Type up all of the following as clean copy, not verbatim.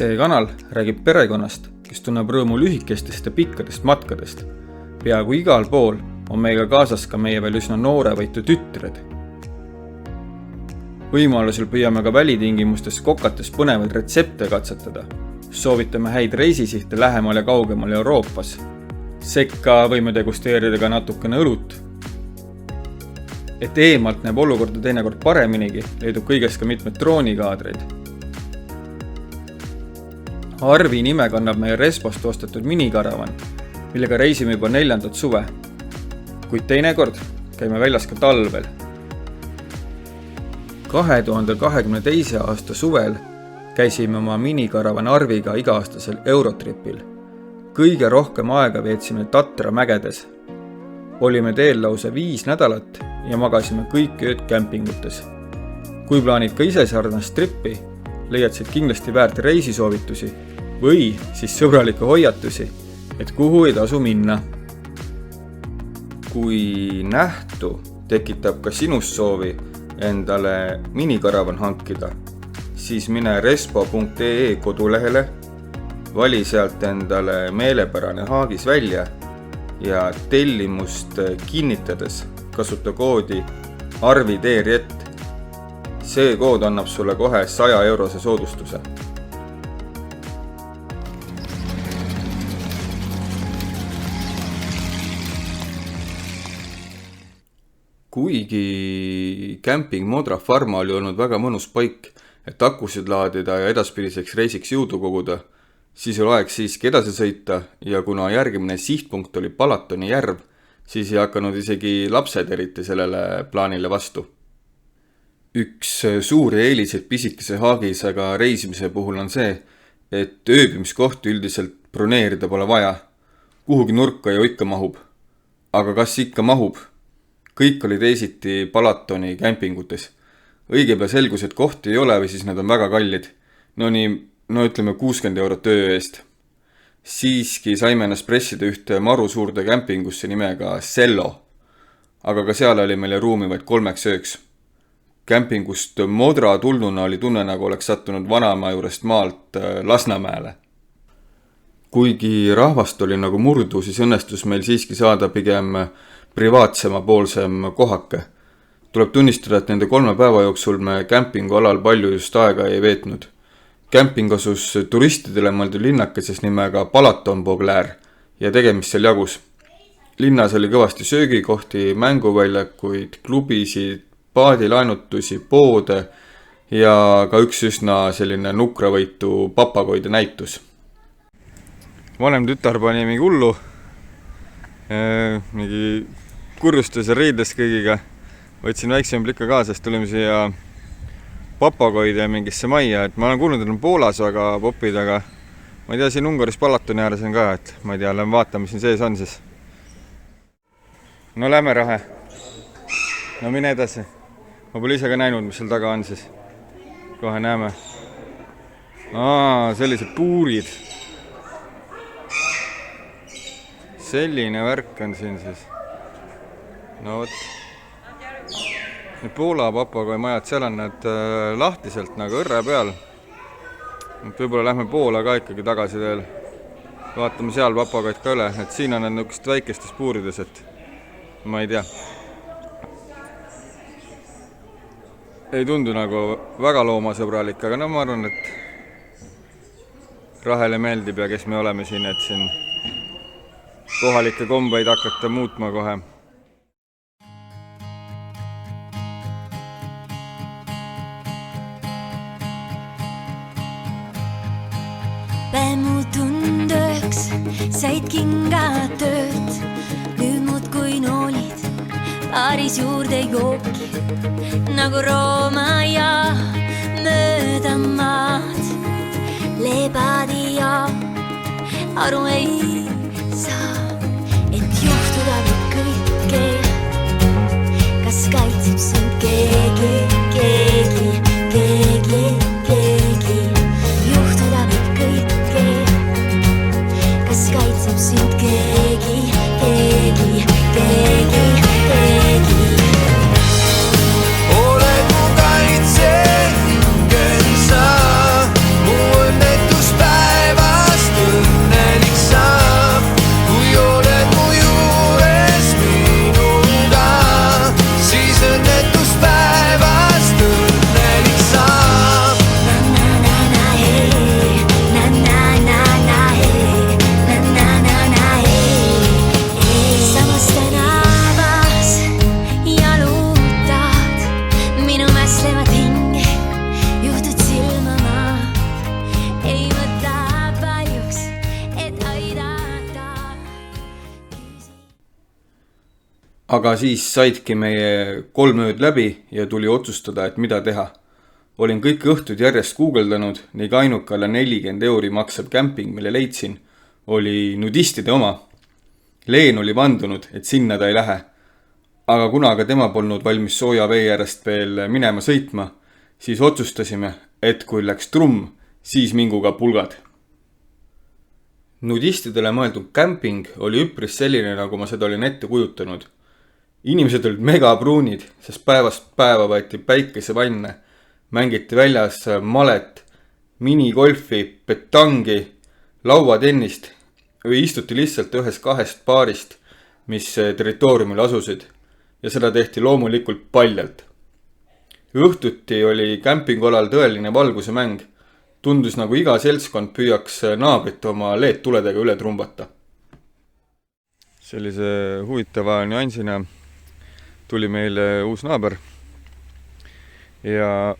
See kanal räägib perekonnast, kes tunneb rõõmu lühikestest ja pikkadest matkadest. Peaaegu igal pool on meiega kaasas ka meie veel üsna noorevõitu tütred. Võimalusel püüame ka välitingimustes kokates põnevaid retsepte katsetada. Soovitame häid reisisihte lähemal ja kaugemal Euroopas. Sekka võime degusteerida ka natukene õlut. Et eemalt näeb olukorda teinekord pareminigi, leidub kõigest ka mitmed droonikaadreid. Arvi nime kannab meie Respost ostetud minikaravan, millega reisime juba 4. suve. Kuid teinekord käime väljas ka talvel. 2022. aasta suvel käisime oma minikaravan Arviga iga-aastasel Eurotripil. Kõige rohkem aega veetsime Tatra mägedes. Olime teel lausa 5 nädalat ja magasime kõik ööd kämpingutes. Kui plaanid ka ise sarnast trippi, leiad siit kindlasti väärt reisisoovitusi või siis sõbralikke hoiatusi, et kuhu ei tasu minna. Kui nähtu tekitab ka sinust soovi endale minikaravan hankida, siis mine respo.ee kodulehele, vali sealt endale meelepärane haagis välja ja tellimust kinnitades kasuta koodi ARVITRJET. See kood annab sulle kohe 100 eurose soodustuse. Kuigi Camping Modra Pharma oli olnud väga mõnus paik, et akusid laadida ja edaspidiseks reisiks jõudu koguda, siis oli aeg siiski edasi sõita ja kuna järgmine sihtpunkt oli Palatoni järv, siis ei hakanud isegi lapsed eriti sellele plaanile vastu. Üks suuri eeliseid pisikese haagisaga reisimise puhul on see, et ööbimiskohti üldiselt broneerida pole vaja. Kuhugi nurka ju ikka mahub. Aga kas ikka mahub? Kõik oli teisiti Palatoni kämpingutes. Õigepea selgus, et kohti ei ole või siis need on väga kallid. Ütleme 60 eurot öö eest. Siiski saime ennast pressida ühte maru suurde kämpingusse nimega Sello. Aga ka seal oli meile ruumi vaid 3 ööks. Kämpingust Modra tulnuna oli tunne, nagu oleks sattunud vanaema juurest maalt Lasnamäele. Kuigi rahvast oli nagu murdu, siis õnnestus meil siiski saada pigem privaatsema poolsem kohake. Tuleb tunnistada, et nende 3 päeva jooksul me kämpingu alal palju just aega ei veetnud. Kämping asus turistidele mõeldud linnakeses nimega Palaton Boglär ja tegemist seal jagus. Linnas oli kõvasti söögikohti, mänguväljakuid, klubisid, paadilaenutusi, poode ja ka üks üsna selline nukravõitu papagoide näitus. Vanem tütar pani mingi hullu, mingi kurjustas ja riides kõigiga. Võtsin väiksema plika kaasa, sest tulime siia papagoide mingisse majja, et ma olen kuulnud, et on Poolas väga popid, aga ma ei tea, siin Ungaris Palatoni ääres on ka, et ma ei tea, lähen vaatame, siin sees on siis. No lähme rahe. No mine edasi. Ma pole ise ka näinud, mis seal taga on siis. Kohe näeme. Sellised puurid. Selline värk on siin siis. No võt. Need Poola papagoi majad, seal on need lahtiselt nagu õrre peal. Võib-olla lähme Poola ka ikkagi tagasi veel. Vaatame seal papagoid ka üle. Et siin on need nukest väikestes puurides, et ma ei tea. Ei tundu nagu väga loomasõbralik, aga ma arvan, et rahele meeldib ja kes me oleme siin, et siin kohalikke kombeid hakata muutma kohe. Päev muutunud ööks, said kingad tööd, nüüd muud kui noolid, paaris juurde jooki, nagu Rooma ja mööda maad. Lebadi ja aru ei saa, et juhtuda võib kõike, kas kaitseb sind keegi, keegi, keegi, keegi. Juhtuda võib kõike, kas kaitseb sind keegi, keegi, keegi, keegi. Ole mu kaitse, hingen sa, mu õnnetus aga siis saidki meie 3 ööd läbi ja tuli otsustada, et mida teha. Olin kõik õhtud järjest guugeldanud ning ainuke alla 40 € maksev kämping, mille leidsin, oli nudistide oma. Leen oli vandunud, et sinna ta ei lähe. Aga kuna ka tema polnud valmis sooja vee äärest veel minema sõitma, siis otsustasime, et kui läks trumm, siis mingu ka pulgad. Nudistidele mõeldud kämping oli üpris selline, nagu ma seda olin ette kujutanud. Inimesed olid megapruunid, sest päevast päeva võeti päikesevanne, mängiti väljas malet, minigolfi, petangi, lauatennist või istuti lihtsalt ühes 2 baarist, mis territooriumil asusid, ja seda tehti loomulikult paljalt. Õhtuti oli kämpingualal tõeline valguse mäng. Tundus nagu iga seltskond püüaks naabrit oma LED-tuledega üle trumbata. Sellise huvitava nüansina tuli meile uus naaber ja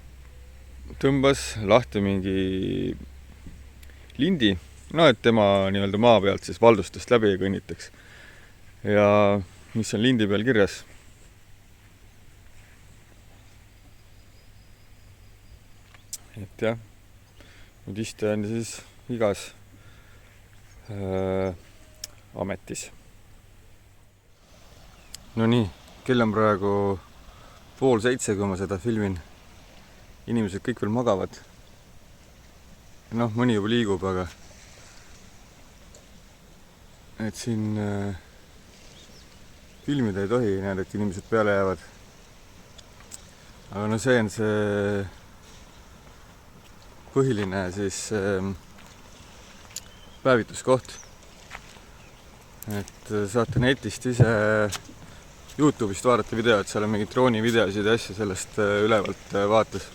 tõmbas lahti mingi lindi, et tema nii-öelda maa pealt siis valdustest läbi kõnnitaks. Ja mis on lindi peal kirjas? Et jah, nudiste on siis igas ametis. No nii, kell on praegu 6:30, kui ma seda filmin. Inimesed kõik veel magavad. Mõni juba liigub, aga et siin filmida ei tohi, näed, et inimesed peale jäävad. Aga see on see põhiline siis päevituskoht. Et saate netist ise YouTube'ist vaadata videot, seal on mingid droonivideosid ja asja sellest ülevalt vaates.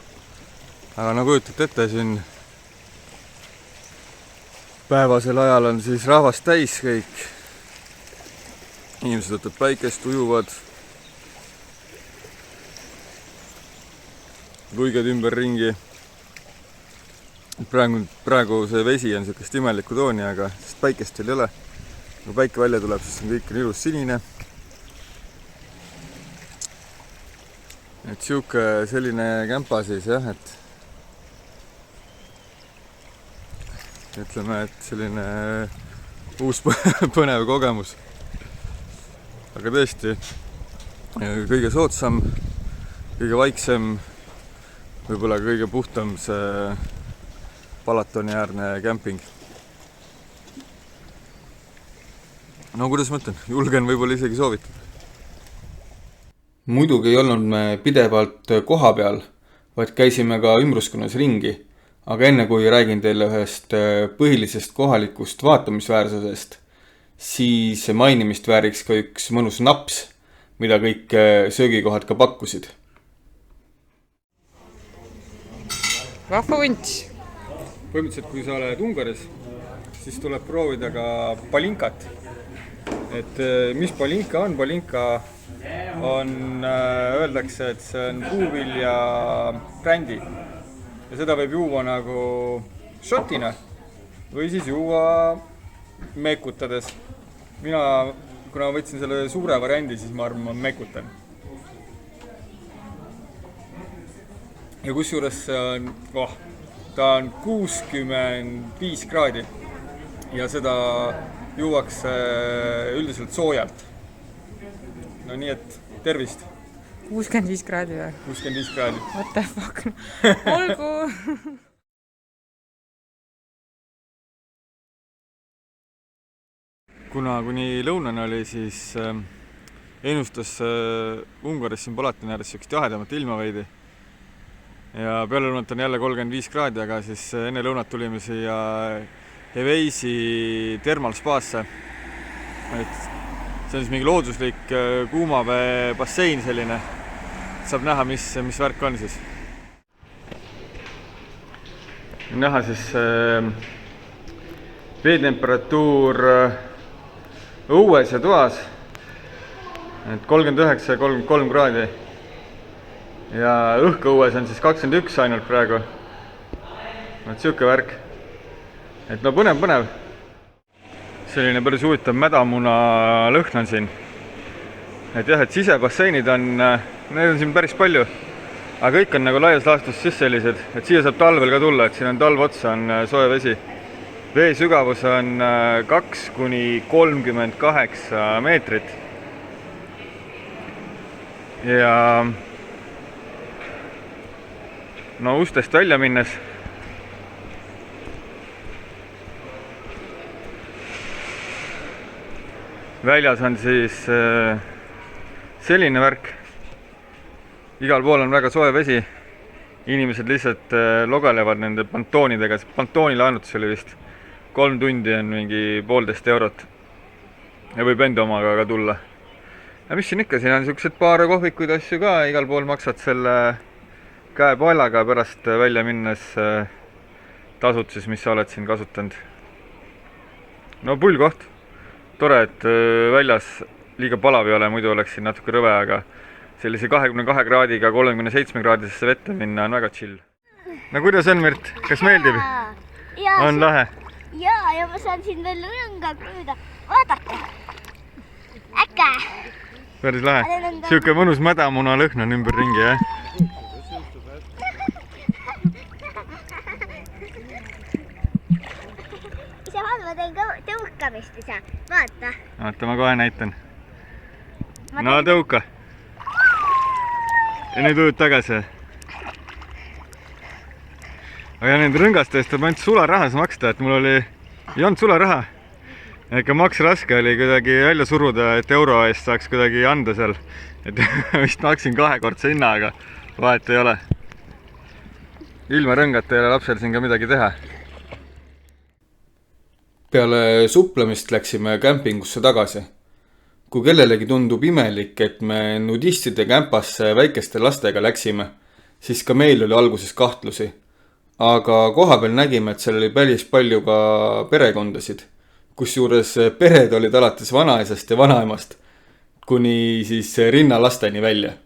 Aga nagu kujutate ette, siin päevasel ajal on siis rahvast täis kõik. Inimesed võtavad päikest, ujuvad. Luiged ümber ringi. Praegu see vesi on niisugust imelikku tooni, aga sest päikest veel ei ole. Kui päike välja tuleb, siis on kõik ilus sinine. Et selline kämpa siis jah, et ütleme, et selline uus põnev kogemus. Aga tõesti, kõige soodsam, kõige vaiksem, võib-olla kõige puhtam see Palatoni-äärne kämping. No kuidas ma ütlen, julgen võib-olla isegi soovitada. Muidugi ei olnud me pidevalt koha peal, vaid käisime ka ümbruskonnas ringi. Aga enne kui räägin teile ühest põhilisest kohalikust vaatamisväärsusest, siis mainimist vääriks ka üks mõnus naps, mida kõik söögikohad ka pakkusid. Vahvavunt. Põhimõtteliselt, kui sa oled Ungaris, siis tuleb proovida ka palinkat. Et mis palinka on? Palinka on, öeldakse, et see on puuvilja brändi. Ja seda võib juua nagu šotina või siis juua mekutades. Mina, kuna võtsin selle suure variandi, siis ma arvan, ma mekutan. Ja kusjuures ta on 65 kraadi ja seda juuakse üldiselt soojalt. No nii, et tervist. 65 kraadi või? 65 kraadi. What the fuck? Olgu! Kuna kuni lõunani oli, siis ennustas Ungaris siin Palatoni ääres siukest jahedamat ilma veidi. Ja peale lõunat on jälle 35 kraadi, aga siis enne lõunat tulime siia Heveisi termalspaasse. Et see on siis mingi looduslik kuumavee bassein selline. Saab näha, mis värk on siis. Näha siis veetemperatuur õues ja toas. Et 39 ja 33 kraadi. Ja õhkõues on siis 21 ainult praegu. Et siuke värk. Et no põnev. Selline päris huvitav mädamuna lõhn on siin. et jah, et sisebasseinid on, need on siin päris palju, aga kõik on nagu laias laastus siis sellised, et siia saab talvel ka tulla, et siin on talv otsa, on soe vesi. Vee sügavus on 2–38 meetrit. Ja no ustest välja minnes väljas on siis selline värk. Igal pool on väga soe vesi. Inimesed lihtsalt logelevad nende pantoonidega. Pantooni laenutus oli vist 3 tundi on mingi 1,5 eurot. Ja võib enda omaga ka tulla. Ja mis siin ikka, siin on niisugused paar kohvikuid asju ka. Igal pool maksad selle käepaelaga pärast välja minnes tasud siis, mis sa oled siin kasutanud. No pull koht. Tore, et väljas liiga palav ei ole, muidu oleks siin natuke rõve, aga sellise 22 kraadiga 37 kraadisesse vette minna on väga chill. No kuidas on, Mirt? Kas meeldib? On lahe? Jaa, ja ma saan siin veel rõngad püüda. Vaadake! Äkki! Päris lahe. Siuke mõnus mädamuna lõhn on ümber ringi, jah? Isa, vaata, ma teen tõukamist, isa. Vaata. Vaata, ma kohe näitan. No tõuka. Ja nüüd ujud tagasi. Aga nende rõngaste eest tuleb ainult sularahas maksta, et mul ei olnud sularaha. Ega maks raske oli kuidagi välja suruda, et euro eest saaks kuidagi anda seal. Et vist maksin 2-kordse hinna, aga vahet ei ole. Ilma rõngata ei ole lapsel siin ka midagi teha. Peale suplemist läksime kämpingusse tagasi. Kui kellelegi tundub imelik, et me nudistide kämpasse väikeste lastega läksime, siis ka meil oli alguses kahtlusi. Aga kohapeal nägime, et seal oli päris palju ka perekondasid, kusjuures pered olid alates vanaisast ja vanaemast kuni siis rinnalasteni välja.